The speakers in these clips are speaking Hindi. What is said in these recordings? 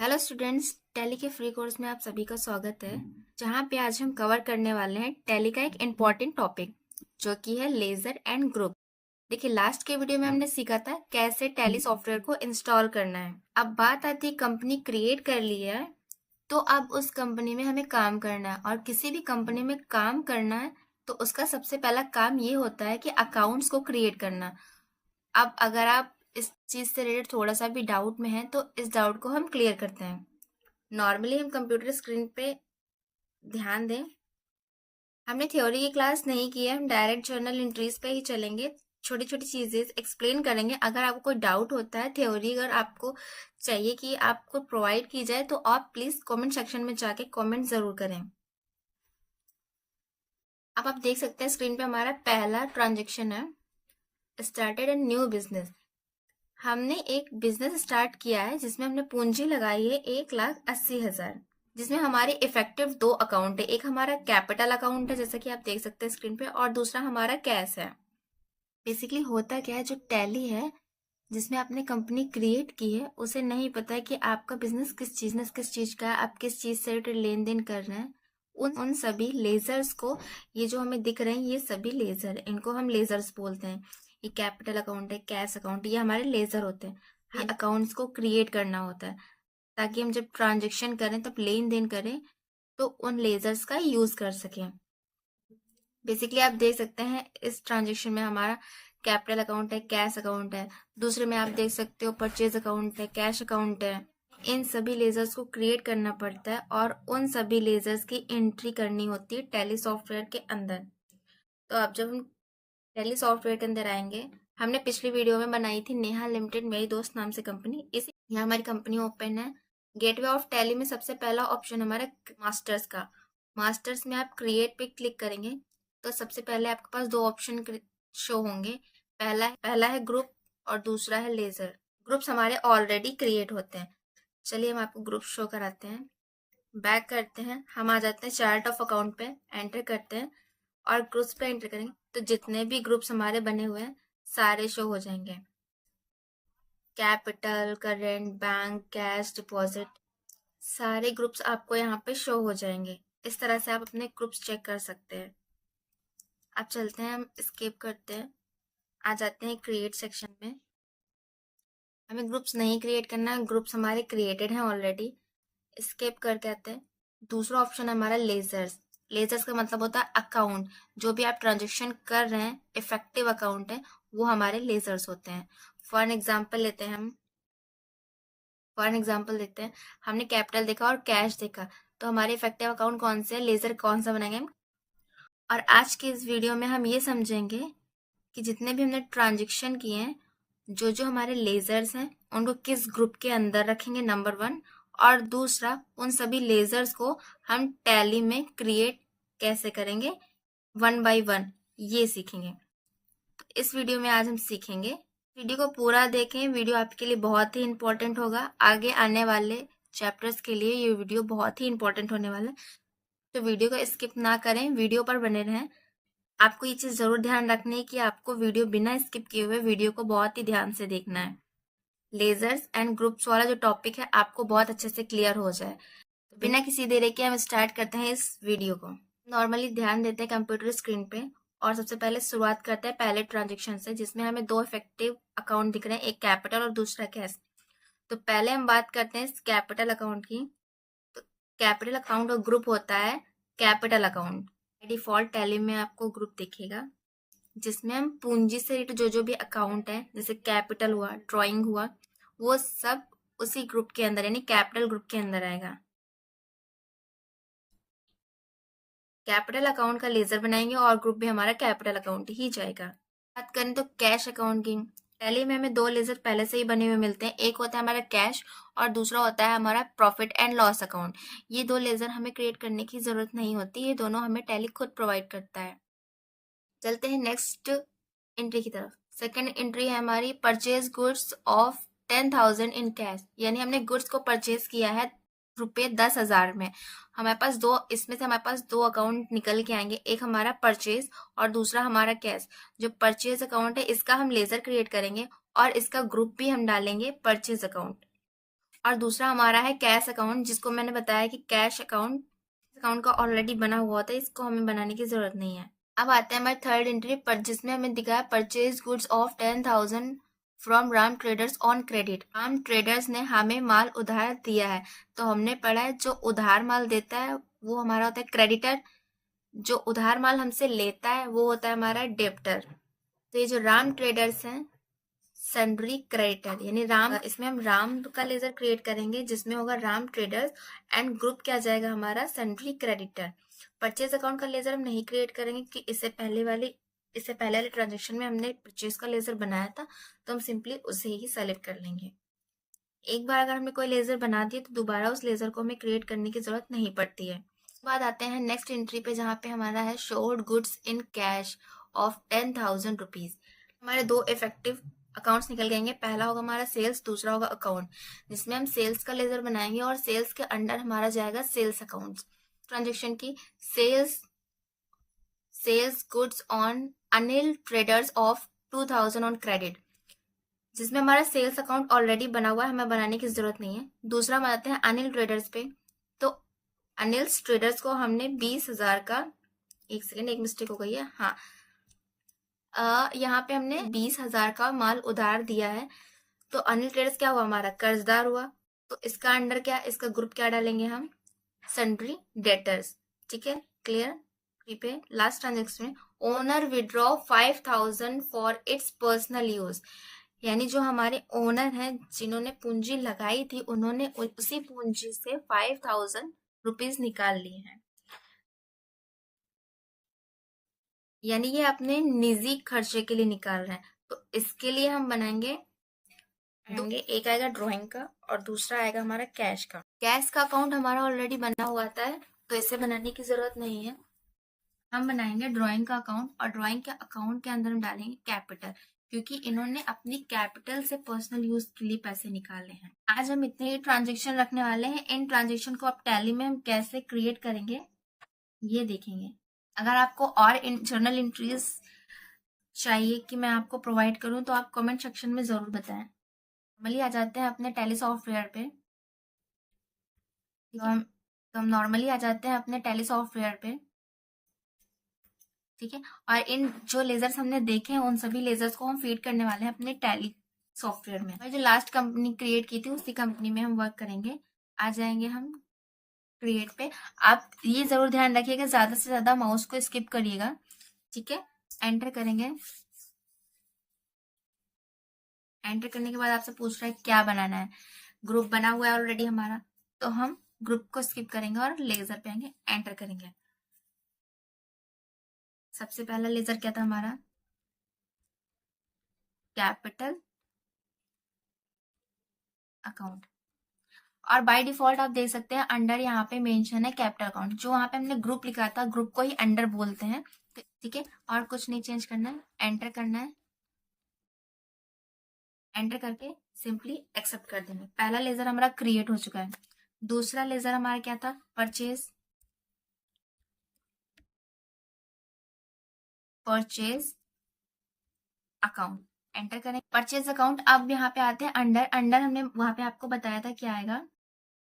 हेलो स्टूडेंट्स, टैली के फ्री कोर्स में आप सभी का स्वागत है। जहां पे आज हम कवर करने वाले हैं टैली का एक इम्पॉर्टेंट टॉपिक जो कि है लेजर एंड ग्रुप। देखिए, लास्ट के वीडियो में हमने सीखा था कैसे टैली सॉफ्टवेयर को इंस्टॉल करना है। अब बात आती है, कंपनी क्रिएट कर ली है तो अब उस कंपनी में हमें काम करना है, और किसी भी कंपनी में काम करना है तो उसका सबसे पहला काम ये होता है कि अकाउंट्स को क्रिएट करना। अब अगर आप इस चीज से रिलेटेड थोड़ा सा भी डाउट में हैं तो इस डाउट को हम क्लियर करते हैं। नॉर्मली हम कंप्यूटर स्क्रीन पे ध्यान दें। हमने थ्योरी की क्लास नहीं की है, हम डायरेक्ट जर्नल एंट्रीज पे ही चलेंगे। छोटी छोटी चीजें एक्सप्लेन करेंगे। अगर आपको कोई डाउट होता है, थ्योरी अगर आपको चाहिए कि आपको प्रोवाइड की जाए तो आप प्लीज कमेंट सेक्शन में जाके कमेंट जरूर करें। अब आप देख सकते हैं स्क्रीन पे हमारा पहला ट्रांजेक्शन है, स्टार्टेड ए न्यू बिजनेस। हमने एक बिजनेस स्टार्ट किया है जिसमें हमने पूंजी लगाई है 1,80,000, जिसमें हमारे इफेक्टिव दो अकाउंट है। एक हमारा कैपिटल अकाउंट है जैसा कि आप देख सकते हैं स्क्रीन पे, और दूसरा हमारा कैश है। बेसिकली होता क्या है, जो टैली है जिसमें आपने कंपनी क्रिएट की है उसे नहीं पता है कि आपका बिजनेस किस चीज का है, आप किस चीज से रिलेटेड लेन देन कर रहे हैं। उन सभी लेजर्स को, ये जो हमें दिख रहे हैं ये सभी लेजर, इनको हम लेजर्स बोलते हैं। ये कैपिटल अकाउंट है, कैश अकाउंट, ये हमारे लेजर होते हैं। ये अकाउंट्स को क्रिएट करना होता है ताकि हम जब ट्रांजेक्शन करें, तब लेन देन करें, तो उन लेजर्स का यूज कर सकें। बेसिकली आप देख सकते हैं इस ट्रांजेक्शन में हमारा कैपिटल अकाउंट है, कैश अकाउंट है। दूसरे में आप देख सकते हो परचेज अकाउंट है, कैश अकाउंट है। इन सभी लेजर्स को क्रिएट करना पड़ता है और उन सभी लेजर्स की एंट्री करनी होती है टैली सॉफ्टवेयर के अंदर। तो अब जब हम टैली सॉफ्टवेयर के अंदर आएंगे, हमने पिछली वीडियो में बनाई थी नेहा लिमिटेड मेरी दोस्त नाम से कंपनी। इस यहाँ हमारी कंपनी ओपन है। गेटवे ऑफ टैली में सबसे पहला ऑप्शन हमारा मास्टर्स का। मास्टर्स में आप क्रिएट पे क्लिक करेंगे तो सबसे पहले आपके पास दो ऑप्शन शो होंगे। पहला है ग्रुप और दूसरा है लेजर। ग्रुप्स हमारे ऑलरेडी क्रिएट होते हैं। चलिए हम आपको ग्रुप शो कराते हैं। बैक करते हैं, हम आ जाते हैं चार्ट ऑफ अकाउंट पे, एंटर करते हैं और ग्रुप्स पे एंटर करेंगे तो जितने भी ग्रुप्स हमारे बने हुए हैं सारे शो हो जाएंगे। Capital, current, bank, cash, deposit, सारे ग्रुप्स आपको यहाँ पे शो हो जाएंगे। इस तरह से आप अपने ग्रुप्स चेक कर सकते हैं। अब चलते हैं, हम स्किप करते हैं, आ जाते हैं क्रिएट सेक्शन में। हमें ग्रुप्स नहीं क्रिएट करना है, ग्रुप्स हमारे क्रिएटेड हैं ऑलरेडी। स्किप करके आते हैं। दूसरा ऑप्शन है हमारा लेजर्स। लेजर्स का मतलब होता है अकाउंट। जो भी आप ट्रांजेक्शन कर रहे हैं, इफेक्टिव अकाउंट है, वो हमारे लेजर्स होते हैं। फॉर एग्जाम्पल लेते हैं हम, हमने कैपिटल देखा और कैश देखा, तो हमारे इफेक्टिव अकाउंट कौन से है, लेजर कौन सा बनाएंगे हम। और आज के इस वीडियो में हम ये समझेंगे कि जितने भी हमने ट्रांजेक्शन किए हैं, जो जो हमारे लेजर्स हैं उनको किस ग्रुप के अंदर रखेंगे, नंबर वन। और दूसरा, उन सभी लेजर्स को हम टैली में क्रिएट कैसे करेंगे, वन बाय वन, ये सीखेंगे। तो इस वीडियो में आज हम सीखेंगे। वीडियो को पूरा देखें, वीडियो आपके लिए बहुत ही इंपॉर्टेंट होगा। आगे आने वाले चैप्टर्स के लिए ये वीडियो बहुत ही इंपॉर्टेंट होने वाला है। तो वीडियो को स्किप ना करें, वीडियो पर बने रहें। आपको ये चीज जरूर ध्यान रखनी है कि आपको वीडियो बिना स्किप किए हुए वीडियो को बहुत ही ध्यान से देखना है। लेजर्स एंड ग्रुप्स वाला जो टॉपिक है आपको बहुत अच्छे से क्लियर हो जाए। तो बिना किसी देरी के हम स्टार्ट करते हैं इस वीडियो को। नॉर्मली ध्यान देते हैं कंप्यूटर स्क्रीन पे, और सबसे पहले शुरुआत करते हैं पहले ट्रांजेक्शन से, जिसमें हमें दो इफेक्टिव अकाउंट दिख रहे हैं, एक कैपिटल और दूसरा कैश। तो पहले हम बात करते हैं इस कैपिटल अकाउंट की। तो कैपिटल अकाउंट का ग्रुप होता है कैपिटल अकाउंट। डिफॉल्ट टैली में आपको ग्रुप दिखेगा जिसमें हम पूंजी से रिलेटेड जो जो भी अकाउंट है, जैसे कैपिटल हुआ, ड्राइंग हुआ, वो सब उसी ग्रुप के अंदर यानी कैपिटल ग्रुप के अंदर आएगा। कैपिटल अकाउंट का लेजर बनाएंगे और ग्रुप भी हमारा कैपिटल अकाउंट ही जाएगा। बात करें तो कैश अकाउंट की, टैली में हमें दो लेजर पहले से ही बने हुए मिलते हैं। एक होता है हमारा कैश और दूसरा होता है हमारा प्रॉफिट एंड लॉस अकाउंट। ये दो लेजर हमें क्रिएट करने की जरूरत नहीं होती, ये दोनों हमें टैली खुद प्रोवाइड करता है। चलते हैं नेक्स्ट एंट्री की तरफ। सेकंड एंट्री है हमारी purchase goods of 10,000 in cash, यानी हमने गुड्स को परचेज किया है ₹10,000 में। हमारे पास दो, इसमें से हमारे पास दो अकाउंट निकल के आएंगे, एक हमारा परचेज और दूसरा हमारा कैश। जो परचेज अकाउंट है इसका हम लेजर क्रिएट करेंगे और इसका ग्रुप भी हम डालेंगे परचेज अकाउंट। और दूसरा हमारा है कैश अकाउंट, जिसको मैंने बताया कि कैश अकाउंट का ऑलरेडी बना हुआ था, इसको हमें बनाने की जरूरत नहीं है। अब आते हैं हमारे थर्ड एंट्री पर, जिसमें हमें दिखा है purchase goods of 10,000 from Ram traders on credit. Ram traders ने हमें माल उधार दिया है, तो हमने पढ़ा है जो उधार माल देता है वो हमारा होता है क्रेडिटर, जो उधार माल हमसे लेता है वो होता है हमारा डेब्टर। तो ये जो राम ट्रेडर्स हैं सन्ड्री क्रेडिटर, यानी राम, इसमें हम राम का लेजर क्रिएट करेंगे जिसमें होगा राम ट्रेडर्स एंड ग्रुप क्या जाएगा हमारा सन्ड्री क्रेडिटर। परचेज अकाउंट का लेजर हम नहीं क्रिएट करेंगे कि इससे पहले वाले ट्रांजेक्शन में हमने परचेज का लेजर बनाया था, तो हम सिंपली उसे ही सेलेक्ट कर लेंगे। एक बार अगर हमें कोई लेजर बना दिए तो दोबारा उस लेजर को हमें क्रिएट करने की जरूरत नहीं पड़ती है। बाद आते हैं नेक्स्ट एंट्री पे, जहाँ पे हमारा है showed goods in cash of 10,000 rupees. हमारे दो इफेक्टिव अकाउंट्स निकल जाएंगे, पहला होगा हमारा सेल्स, दूसरा होगा अकाउंट, जिसमें हम सेल्स का लेजर बनाएंगे और सेल्स के अंडर हमारा जाएगा सेल्स अकाउंट ट्रांजेक्शन की। Sales goods on Anil traders of 2,000 on credit, जिसमें हमारा सेल्स अकाउंट ऑलरेडी बना हुआ है, हमें बनाने की जरूरत नहीं है। दूसरा हम आते हैं अनिल ट्रेडर्स पे, तो अनिल ट्रेडर्स को हमने 20,000 का, एक सेकेंड एक मिस्टेक हो गई है, हाँ, यहाँ पे हमने 20,000 का माल उधार दिया है, तो अनिल ट्रेडर्स क्या हुआ हमारा कर्जदार हुआ, तो इसका अंडर क्या, इसका ग्रुप क्या डालेंगे हम सन्ड्री डेटर्स। ठीक है, क्लियर। पे लास्ट ट्रांजेक्शन में owner withdraw 5,000 for its personal use, यानी जो हमारे ओनर हैं जिन्होंने पूंजी लगाई थी उन्होंने उसी पूंजी से 5,000 रुपीज निकाल लिए हैं, यानी ये अपने निजी खर्चे के लिए निकाल रहे हैं। तो इसके लिए हम बनाएंगे एक आएगा ड्राइंग का और दूसरा आएगा हमारा कैश का। कैश का अकाउंट हमारा ऑलरेडी बना हुआ था, तो इसे बनाने की जरूरत नहीं है। हम बनाएंगे ड्राइंग का अकाउंट और ड्राइंग के अकाउंट के अंदर हम डालेंगे कैपिटल, क्योंकि इन्होंने अपनी कैपिटल से पर्सनल यूज के लिए पैसे निकाले हैं। आज हम इतने ही ट्रांजेक्शन रखने वाले हैं। इन ट्रांजेक्शन को अब टैली में हम कैसे क्रिएट करेंगे ये देखेंगे। अगर आपको और जर्नल एंट्रीज चाहिए कि मैं आपको प्रोवाइड करूं तो आप कमेंट सेक्शन में जरूर बताएं। नॉर्मली आ जाते हैं अपने टैली सॉफ्टवेयर पे, तो हम नॉर्मली आ जाते हैं अपने टैली सॉफ्टवेयर पे, ठीक है। और इन जो लेजर्स हमने देखे हैं उन सभी लेजर्स को हम फीड करने वाले हैं अपने टैली सॉफ्टवेयर में। और जो लास्ट कंपनी क्रिएट की थी उसी कंपनी में हम वर्क करेंगे। आ जाएंगे हम क्रिएट पे। आप ये जरूर ध्यान रखिएगा ज्यादा से ज्यादा माउस को स्किप करिएगा, ठीक है। एंटर करेंगे, एंटर करने के बाद आपसे पूछ रहा है क्या बनाना है। ग्रुप बना हुआ है ऑलरेडी हमारा, तो हम ग्रुप को स्किप करेंगे और लेजर पे आएंगे, एंटर करेंगे। सबसे पहला लेजर क्या था हमारा कैपिटल अकाउंट, और बाय डिफॉल्ट आप देख सकते हैं अंडर यहाँ पे मेंशन है कैपिटल अकाउंट। जो वहां पे हमने ग्रुप लिखा था ग्रुप को ही अंडर बोलते हैं, ठीक है। और कुछ नहीं चेंज करना है, एंटर करना है। एंटर करके सिंपली एक्सेप्ट कर देंगे। पहला लेजर हमारा क्रिएट हो चुका है। दूसरा लेजर हमारा क्या था परचेज अकाउंट, एंटर करें परचेज अकाउंट। अब यहाँ पे आते हैं अंडर, हमने वहां पे आपको बताया था क्या आएगा,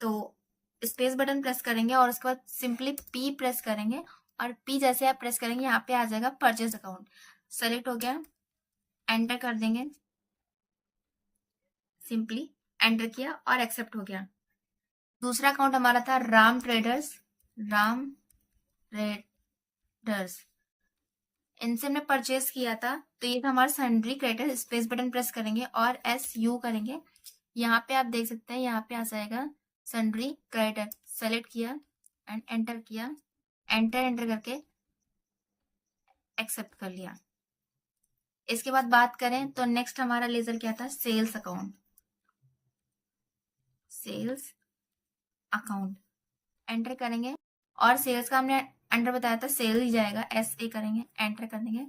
तो स्पेस बटन प्रेस करेंगे और उसके बाद सिंपली पी प्रेस करेंगे, और पी जैसे आप प्रेस करेंगे यहाँ पे आ जाएगा परचेज अकाउंट। सेलेक्ट हो गया, एंटर कर देंगे, सिंपली एंटर किया और एक्सेप्ट हो गया। दूसरा अकाउंट हमारा था राम ट्रेडर्स, इनसे हमने परचेज किया था, तो ये था हमारा sundry creditor. Space button press करेंगे और SU करेंगे। यहाँ पे आप देख सकते हैं यहाँ पे आ जाएगा सन्ड्री क्रेडिटर। सेलेक्ट किया एंड एंटर किया, एंटर करके एक्सेप्ट कर लिया। इसके बाद बात करें तो नेक्स्ट हमारा लेजर क्या था सेल्स अकाउंट, एंटर करेंगे और सेल्स का हमने अंडर बताया था सेल ही जाएगा, SA करेंगे, एंटर कर देंगे।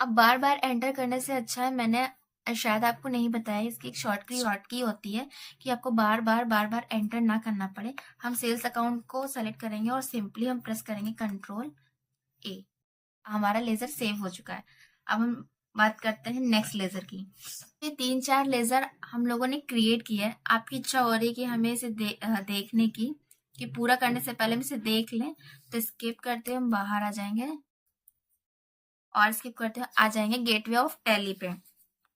अब बार बार एंटर करने से अच्छा है, मैंने शायद आपको नहीं बताया, इसकी एक शॉर्ट की होती है कि आपको बार बार एंटर ना करना पड़े। हम सेल्स अकाउंट को सेलेक्ट करेंगे और सिंपली हम प्रेस करेंगे Ctrl A। हमारा लेजर सेव हो चुका है। अब हम बात करते हैं नेक्स्ट लेजर की। ये 3-4 लेजर हम लोगों ने क्रिएट किया है। आपकी इच्छा हो रही है कि हमें इसे देखने की, कि पूरा करने से पहले हम इसे देख लें, तो स्किप करते हुए हम बाहर आ जाएंगे और स्किप करते हुए आ जाएंगे गेटवे ऑफ टैली पे।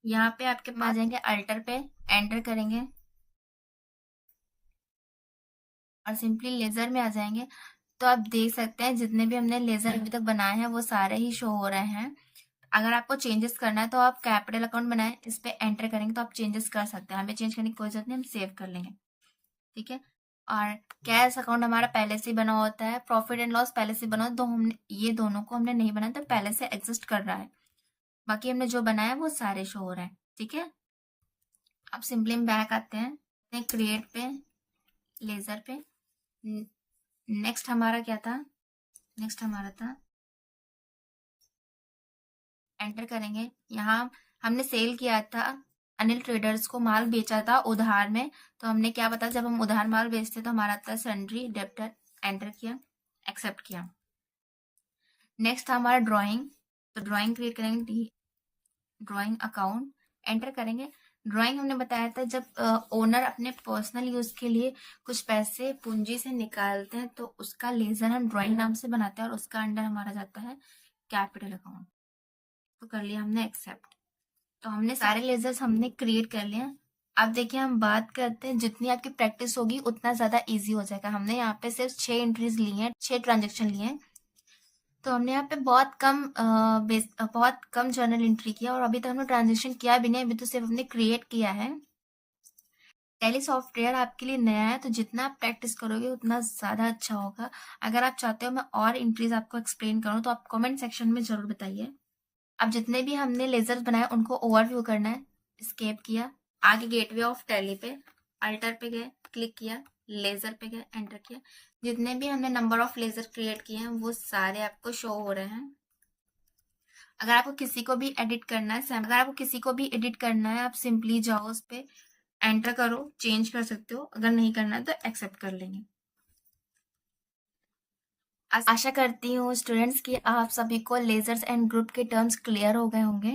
यहाँ पे आपके पास आ जाएंगे अल्टर पे, एंटर करेंगे और सिंपली लेजर में आ जाएंगे। तो आप देख सकते हैं जितने भी हमने लेजर अभी तक बनाए हैं वो सारे ही शो हो रहे हैं। अगर आपको चेंजेस करना है तो आप कैपिटल अकाउंट बनाएं, इस पे एंटर करेंगे तो आप चेंजेस कर सकते हैं। हमें चेंज करने की कोई जरूरत नहीं, हम सेव कर लेंगे, ठीक है। और कैश अकाउंट हमारा पहले से ही बना होता है, प्रॉफिट एंड लॉस पहले से बना होता है, तो हमने ये दोनों को हमने नहीं बनाया, तो पहले से एग्जिस्ट कर रहा है। बाकी हमने जो बनाया वो सारे शो हो रहे हैं, ठीक है। अब सिंपली हम बैक आते हैं क्रिएट पे, लेजर पे। नेक्स्ट हमारा क्या था, नेक्स्ट हमारा था एंटर करेंगे। यहाँ हमने सेल किया था, अनिल ट्रेडर्स को माल बेचा था उधार में। तो हमने क्या बताया, जब हम उधार माल बेचते तो हमारा था सन्ड्री डेब्टर, एंटर किया, एक्सेप्ट किया। नेक्स्ट था हमारा ड्राइंग, तो ड्राइंग क्रिएट करेंगे, ड्राइंग अकाउंट, एंटर करेंगे। ड्राइंग हमने बताया था जब ओनर अपने पर्सनल यूज के लिए कुछ पैसे पूंजी से निकालते हैं तो उसका लेजर हम ड्राइंग नाम से बनाते हैं और उसका अंडर हमारा जाता है कैपिटल अकाउंट। तो कर लिया हमने एक्सेप्ट। तो हमने सारे लेजर्स हमने क्रिएट कर लिए। अब देखिए हम बात करते हैं, जितनी आपकी प्रैक्टिस होगी उतना ज्यादा इजी हो जाएगा। हमने यहाँ पे सिर्फ 6 एंट्रीज ली हैं, 6 ट्रांजेक्शन लिए हैं। तो हमने यहाँ पे बहुत कम जर्नल एंट्री किया और अभी तक हमने ट्रांजेक्शन किया भी नहीं, अभी तो सिर्फ हमने क्रिएट किया है। टैली सॉफ्टवेयर आपके लिए नया है, तो जितना आप प्रैक्टिस करोगे उतना ज़्यादा अच्छा होगा। अगर आप चाहते हो मैं और एंट्रीज आपको एक्सप्लेन करूँ तो आप कमेंट सेक्शन में ज़रूर बताइए। अब जितने भी हमने लेजर्स बनाए उनको ओवरव्यू करना है। एस्केप किया, आगे गेटवे ऑफ टैली पे, अल्टर पे गए, क्लिक किया, लेजर पे गए, एंटर किया। जितने भी हमने नंबर ऑफ लेजर क्रिएट किए हैं वो सारे आपको शो हो रहे हैं। अगर आपको किसी को भी एडिट करना है, आप सिंपली जाओ उस पे, एंटर करो, चेंज कर सकते हो। अगर नहीं करना है तो एक्सेप्ट कर लेंगे। आशा करती हूँ स्टूडेंट्स कि आप सभी को लेजर्स एंड ग्रुप के टर्म्स क्लियर हो गए होंगे,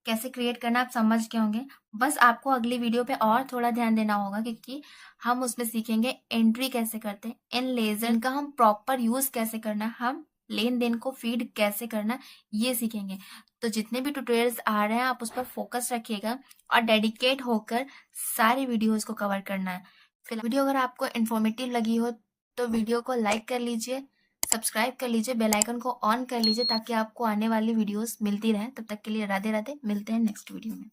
कैसे क्रिएट करना आप समझ गए होंगे। बस आपको अगली वीडियो पे और थोड़ा ध्यान देना होगा, क्योंकि हम उसमें सीखेंगे एंट्री कैसे करते हैं इन लेजर का, हम प्रॉपर यूज कैसे करना है, हम लेन देन को फीड कैसे करना, ये सीखेंगे। तो जितने भी ट्यूटोरियल्स आ रहे हैं आप उस पर फोकस रखिएगा और डेडिकेट होकर सारी वीडियोस को कवर करना है। फिर वीडियो अगर आपको इन्फॉर्मेटिव लगी हो तो वीडियो को लाइक कर लीजिए, सब्सक्राइब कर लीजिए, बेल आइकन को ऑन कर लीजिए ताकि आपको आने वाली वीडियोस मिलती रहे। तब तक के लिए राधे राधे, मिलते हैं नेक्स्ट वीडियो में।